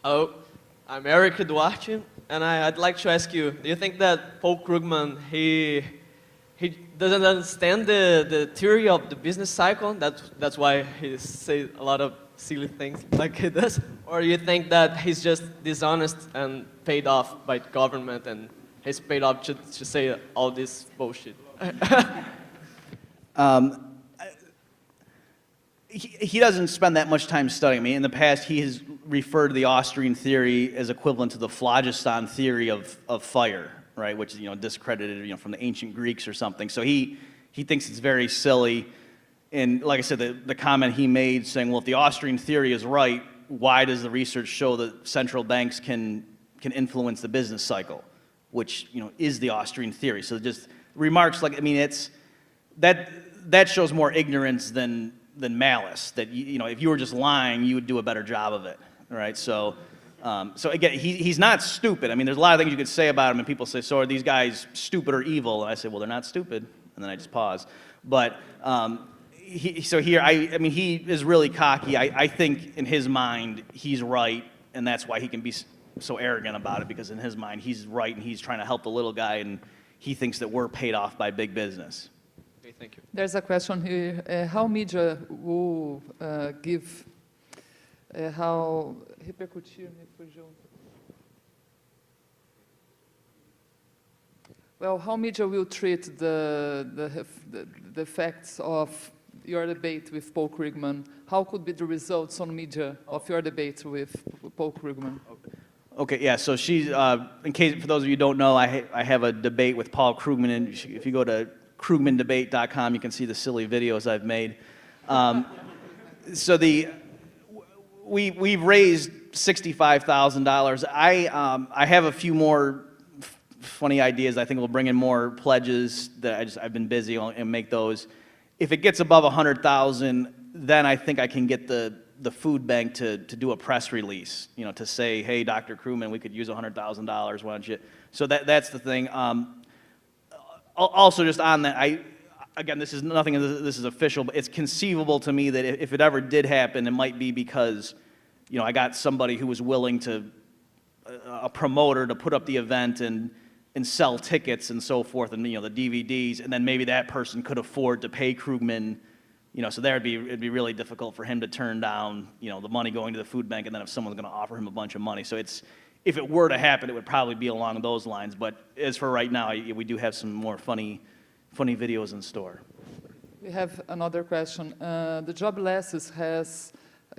Oh, I'm Eric Duarte, and I'd like to ask you, do you think that Paul Krugman, he doesn't understand the theory of the business cycle? That's why he says a lot of silly things like he does? Or you think that he's just dishonest and paid off by the government and he's paid off to say all this bullshit? He doesn't spend that much time studying. I mean, in the past, he has referred to the Austrian theory as equivalent to the phlogiston theory of fire, right? Which is, discredited, from the ancient Greeks or something. So he thinks it's very silly. And like I said, the comment he made saying, well, if the Austrian theory is right, why does the research show that central banks can influence the business cycle, which, is the Austrian theory? So just remarks like, I mean, that shows more ignorance than malice. That if you were just lying, you would do a better job of it, right? So again, he's not stupid. I mean, there's a lot of things you could say about him, and people say, "So are these guys stupid or evil?" And I say, "Well, they're not stupid," and then I just pause. But he is really cocky. I think in his mind he's right, and that's why he can be so arrogant about it, because in his mind he's right and he's trying to help the little guy, and he thinks that we're paid off by big business. Okay, thank you. There's a question here. How media will give, how repercutir, me fugiu. Well, how media will treat the effects of your debate with Paul Krugman? How could be the results on media of your debate with Paul Krugman? Okay, yeah, so she's, in case, for those of you who don't know, I have a debate with Paul Krugman, and if you go to krugmandebate.com, you can see the silly videos I've made. So we've raised $65,000. I have a few more funny ideas. I think we'll bring in more pledges that I've been busy on and make those. If it gets above 100,000, then I think I can get the food bank to do a press release, to say, hey, Dr. Krugman, we could use $100,000, why don't you? So that's the thing. Also, just on that, again, this is official, but it's conceivable to me that if it ever did happen, it might be because, I got somebody who was willing to, a promoter, to put up the event and sell tickets and so forth, and the DVDs, and then maybe that person could afford to pay Krugman, so it'd be really difficult for him to turn down, the money going to the food bank, and then if someone's going to offer him a bunch of money. So if it were to happen, it would probably be along those lines. But as for right now, we do have some more funny videos in store. We have another question. The joblessness has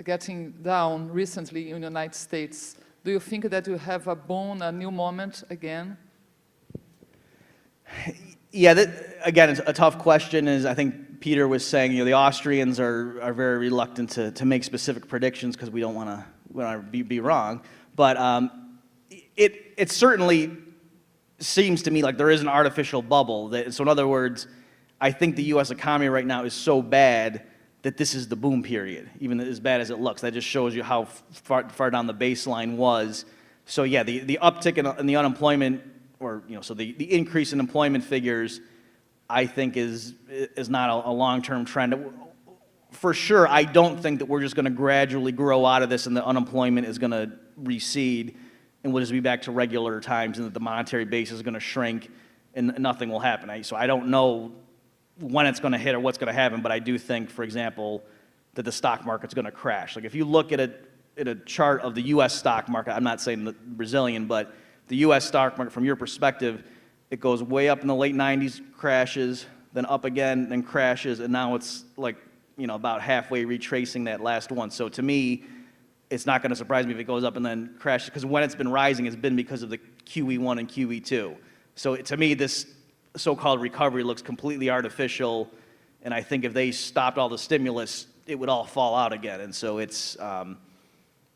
getting down recently in the United States. Do you think that you have a new moment again? Yeah, again, it's a tough question. As I think Peter was saying, the Austrians are very reluctant to make specific predictions because we don't want to be wrong. But it certainly seems to me like there is an artificial bubble. So in other words, I think the U.S. economy right now is so bad that this is the boom period, even as bad as it looks. That just shows you how far down the baseline was. So yeah, the uptick in the unemployment, or so the increase in employment figures, I think is not a long-term trend. For sure, I don't think that we're just going to gradually grow out of this and the unemployment is going to recede and we'll just be back to regular times and that the monetary base is going to shrink and nothing will happen. So I don't know when it's going to hit or what's going to happen, but I do think, for example, that the stock market's going to crash. Like if you look at a chart of the U.S. stock market, I'm not saying the Brazilian, but the U.S. stock market, from your perspective, it goes way up in the late 90s, crashes, then up again, then crashes, and now it's like, about halfway retracing that last one. So to me, it's not going to surprise me if it goes up and then crashes, because when it's been rising, it's been because of the QE1 and QE2. So to me, this so-called recovery looks completely artificial, and I think if they stopped all the stimulus, it would all fall out again. And so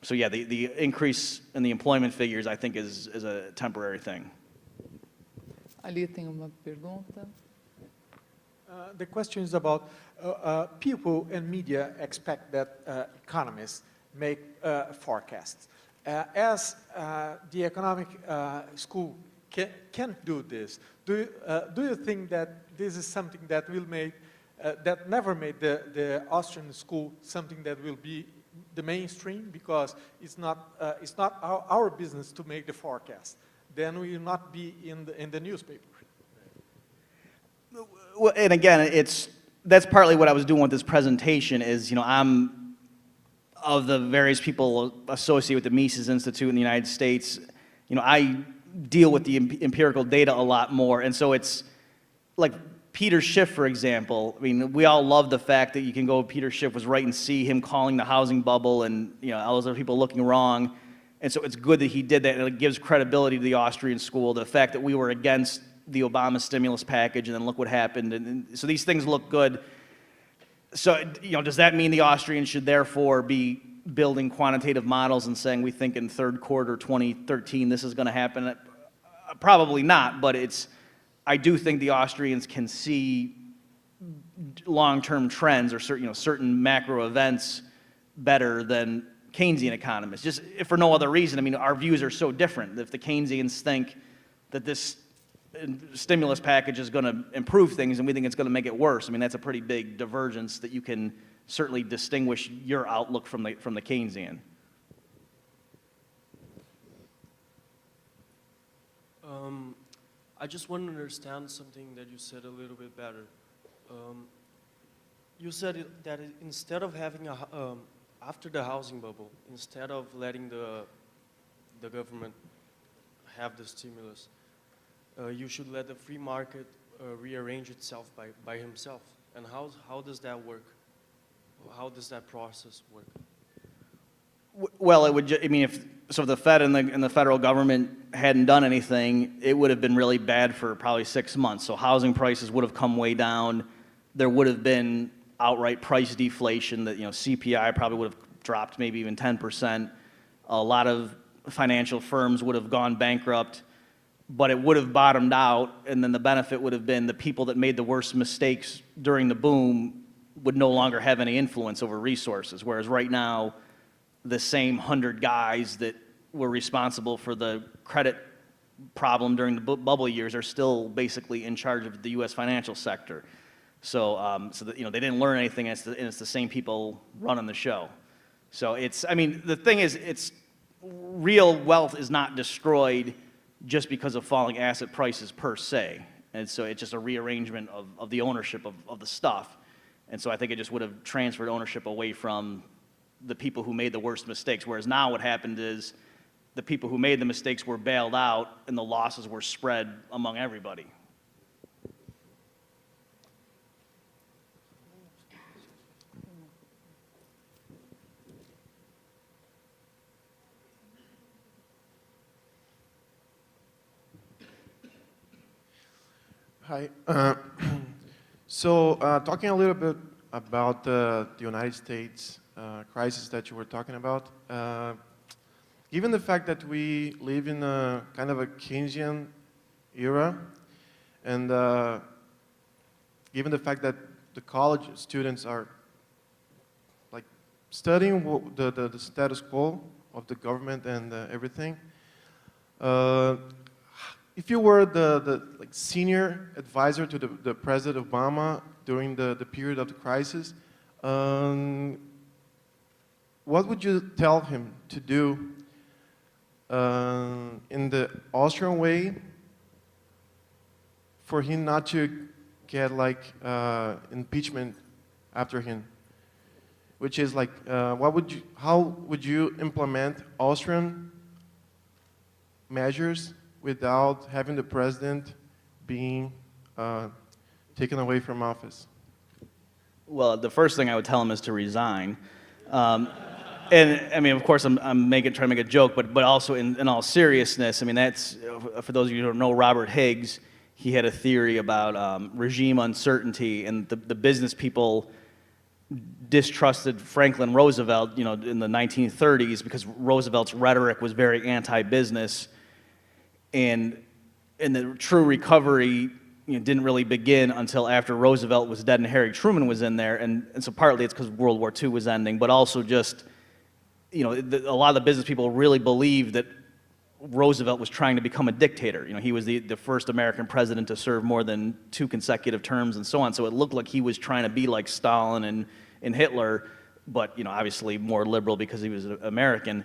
so yeah, the increase in the employment figures, I think, is a temporary thing. Ali tem uma pergunta. The question is about people and media expect that economists make forecasts. As the economic school can't do this, do you think that this is something that will make that never made the Austrian school something that will be the mainstream because it's not our business to make the forecast. Then we will not be in the newspaper. Well, and again, that's partly what I was doing with this presentation is, I'm of the various people associated with the Mises Institute in the United States, I deal with the empirical data a lot more. And so it's like Peter Schiff, for example. I mean, we all love the fact that you can go, Peter Schiff was right and see him calling the housing bubble and, all those other people looking wrong. And so it's good that he did that, and it gives credibility to the Austrian school, the fact that we were against the Obama stimulus package, and then look what happened. And so these things look good. So, does that mean the Austrians should therefore be building quantitative models and saying we think in third quarter 2013 this is going to happen? Probably not, but I do think the Austrians can see long-term trends or certain macro events better than Keynesian economists, just if for no other reason. I mean, our views are so different. If the Keynesians think that this stimulus package is going to improve things and we think it's going to make it worse, I mean, that's a pretty big divergence that you can certainly distinguish your outlook from the Keynesian. I just want to understand something that you said a little bit better. You said that instead of having after the housing bubble, instead of letting the government have the stimulus, you should let the free market rearrange itself by himself. And how does that work? How does that process work? Well, it would. If the Fed and the federal government hadn't done anything, it would have been really bad for probably 6 months. So housing prices would have come way down. There would have been outright price deflation. That CPI probably would have dropped maybe even 10%. A lot of financial firms would have gone bankrupt, but it would have bottomed out. And then the benefit would have been the people that made the worst mistakes during the boom would no longer have any influence over resources. Whereas right now, the same 100 guys that were responsible for the credit problem during the bubble years are still basically in charge of the U.S. financial sector. So, they didn't learn anything, and it's the same people running the show. So the thing is, real wealth is not destroyed just because of falling asset prices per se. And so it's just a rearrangement of the ownership of the stuff. And so I think it just would have transferred ownership away from the people who made the worst mistakes, whereas now what happened is the people who made the mistakes were bailed out and the losses were spread among everybody. Hi. Talking a little bit about the United States crisis that you were talking about, given the fact that we live in a kind of a Keynesian era, and given the fact that the college students are like studying the status quo of the government and everything, if you were the senior advisor to the President Obama during the period of the crisis, what would you tell him to do in the Austrian way for him not to get impeachment after him? Which is how would you implement Austrian measures without having the president being taken away from office? Well, the first thing I would tell him is to resign. And of course, I'm trying to make a joke, but also in all seriousness, that's, for those of you who don't know Robert Higgs, he had a theory about regime uncertainty, and the business people distrusted Franklin Roosevelt, in the 1930s because Roosevelt's rhetoric was very anti-business, and the true recovery didn't really begin until after Roosevelt was dead and Harry Truman was in there, and so partly it's because World War II was ending, but also just, a lot of the business people really believed that Roosevelt was trying to become a dictator. He was the first American president to serve more than 2 consecutive terms and so on, so it looked like he was trying to be like Stalin and Hitler, but obviously more liberal because he was an American.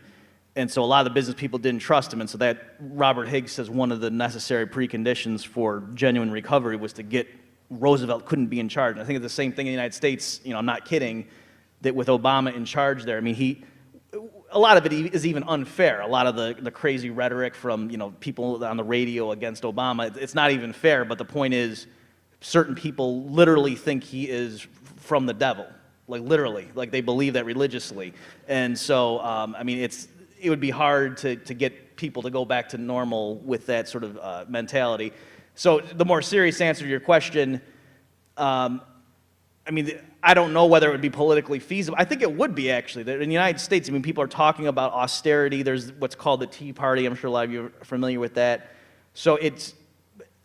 And so a lot of the business people didn't trust him. And so that, Robert Higgs says, one of the necessary preconditions for genuine recovery was to get Roosevelt couldn't be in charge. And I think it's the same thing in the United States. I'm not kidding, that with Obama in charge there, I mean, a lot of it is even unfair. A lot of the crazy rhetoric from people on the radio against Obama, it's not even fair. But the point is, certain people literally think he is from the devil, like literally, like they believe that religiously. And so, I mean, it would be hard to get people to go back to normal with that sort of mentality. So the more serious answer to your question, I mean, I don't know whether it would be politically feasible. I think it would be, actually. In the United States, I mean, people are talking about austerity. There's what's called the Tea Party. I'm sure a lot of you are familiar with that. So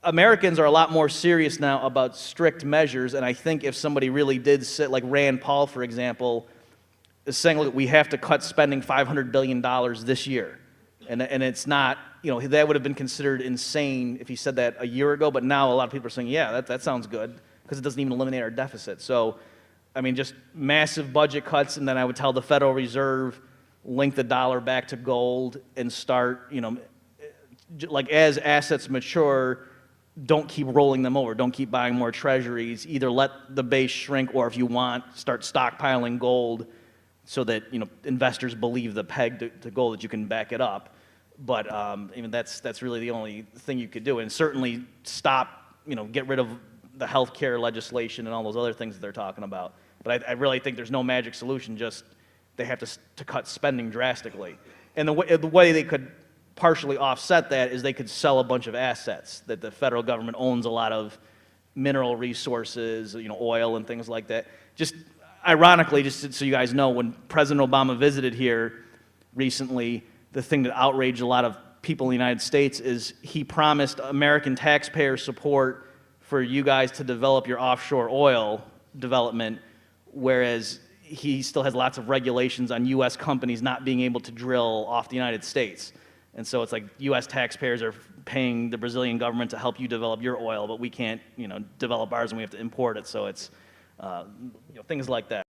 Americans are a lot more serious now about strict measures, and I think if somebody really did sit, like Rand Paul, for example, is saying, look, we have to cut spending $500 billion this year. And it's not, that would have been considered insane if he said that a year ago, but now a lot of people are saying, yeah, that sounds good, because it doesn't even eliminate our deficit. So, I mean, just massive budget cuts, and then I would tell the Federal Reserve, link the dollar back to gold and start, like as assets mature, don't keep rolling them over, don't keep buying more treasuries, either let the base shrink, or if you want, start stockpiling gold, so that investors believe the peg to gold, that you can back it up. But I mean, that's really the only thing you could do, and certainly stop, get rid of the health care legislation and all those other things that they're talking about. But I really think there's no magic solution. Just they have to cut spending drastically, and the way they could partially offset that is they could sell a bunch of assets that the federal government owns, a lot of mineral resources, oil and things like that. Just ironically, just so you guys know, when President Obama visited here recently, the thing that outraged a lot of people in the United States is he promised American taxpayer support for you guys to develop your offshore oil development, whereas he still has lots of regulations on U.S. companies not being able to drill off the United States. And so it's like U.S. taxpayers are paying the Brazilian government to help you develop your oil, but we can't, develop ours and we have to import it. So it's things like that.